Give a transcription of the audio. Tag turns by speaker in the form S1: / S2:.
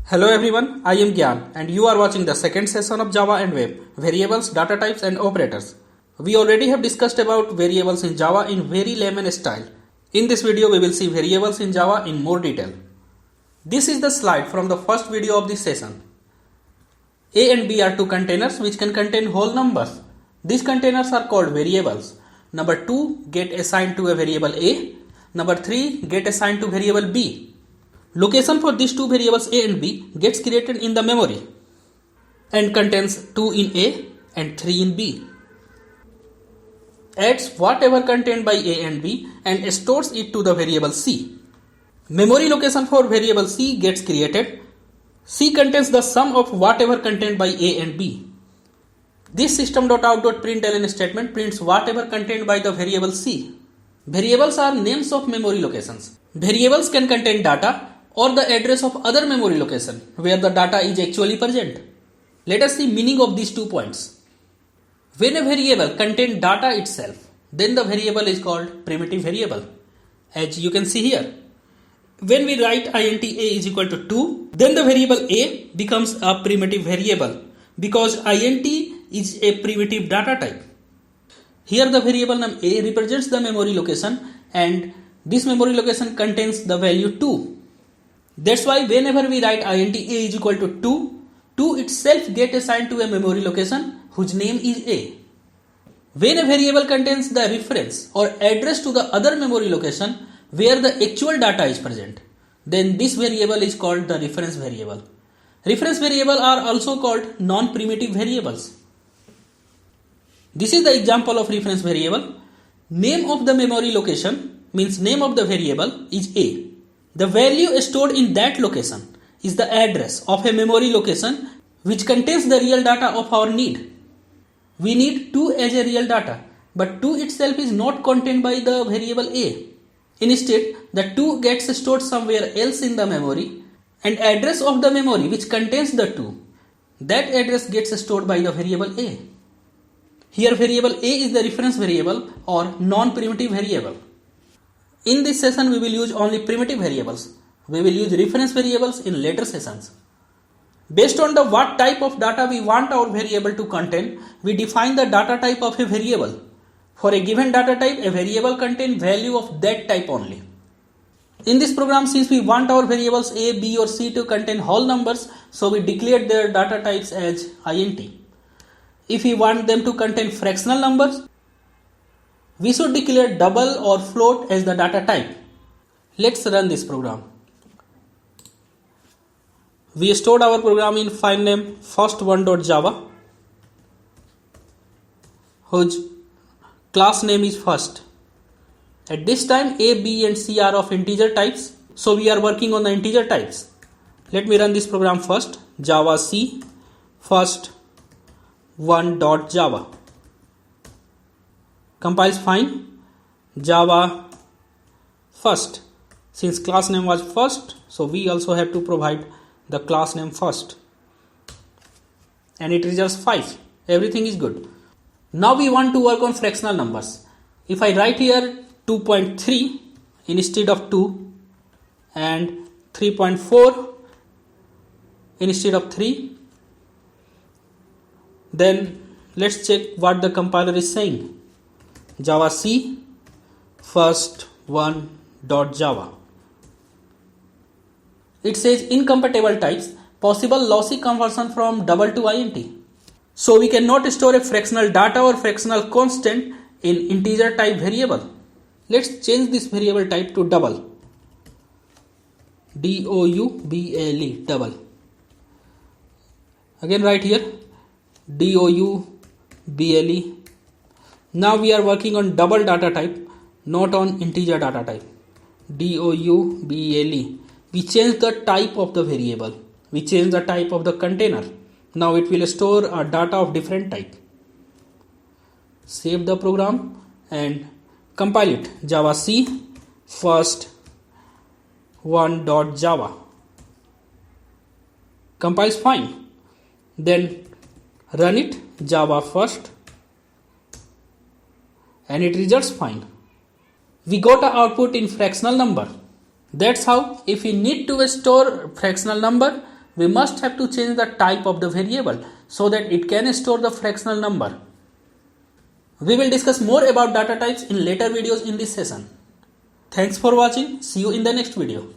S1: Hello everyone, I am Gyan and you are watching the second session of Java and Web, variables, data types and operators. We already have discussed about variables in Java in very layman style. In this video we will see variables in Java in more detail. This is the slide from the first video of this session. A and B are two containers which can contain whole numbers. These containers are called variables. Number 2 get assigned to a variable A. Number 3 get assigned to variable B. Location for these two variables A and B gets created in the memory and contains 2 in A and 3 in B. Adds whatever contained by A and B and stores it to the variable C. Memory location for variable C gets created. C contains the sum of whatever contained by A and B. This system.out.println statement prints whatever contained by the variable C. Variables are names of memory locations. Variables can contain data or the address of other memory location where the data is actually present. Let us see meaning of these 2 points. When a variable contains data itself, then the variable is called primitive variable. As you can see here, when we write int a is equal to 2, then the variable a becomes a primitive variable because int is a primitive data type. Here the variable name a represents the memory location and this memory location contains the value 2. That's why whenever we write int a is equal to 2, 2 itself get assigned to a memory location whose name is a. When a variable contains the reference or address to the other memory location where the actual data is present, then this variable is called the reference variable. Reference variables are also called non-primitive variables. This is the example of reference variable. Name of the memory location means name of the variable is a. The value stored in that location is the address of a memory location which contains the real data of our need. We need 2 as a real data, but 2 itself is not contained by the variable a. Instead, the 2 gets stored somewhere else in the memory and address of the memory which contains the 2. That address gets stored by the variable a. Here variable a is the reference variable or non-primitive variable. In this session we will use only primitive variables. We will use reference variables in later sessions. Based on the what type of data we want our variable to contain, we define the data type of a variable. For a given data type, a variable contains value of that type only. In this program, since we want our variables a, b or c to contain whole numbers, so we declared their data types as int. If we want them to contain fractional numbers, we should declare double or float as the data type. Let's run this program. We stored our program in file name first1.java whose class name is first. At this time a, b and c are of integer types, so we are working on the integer types. Let me run this program first. Java C first1.java. Compiles fine. Java first. Since class name was first, so we also have to provide the class name first. And it returns 5. Everything is good. Now we want to work on fractional numbers. If I write here 2.3 instead of 2 and 3.4 instead of 3, then let's check what the compiler is saying. Java C first1.java. It says incompatible types, possible lossy conversion from double to int. So we cannot store a fractional data or fractional constant in integer type variable. Let's change this variable type to double. double, double. Again write here double. Now we are working on double data type, not on integer data type. double. We change the type of the variable. We change the type of the container. Now it will store a data of different type. Save the program and compile it. Java C first1.java. Compiles fine. Then run it. Java first. And it results fine. We got an output in fractional number. That's how if we need to store fractional number, we must have to change the type of the variable so that it can store the fractional number. We will discuss more about data types in later videos in this session. Thanks for watching. See you in the next video.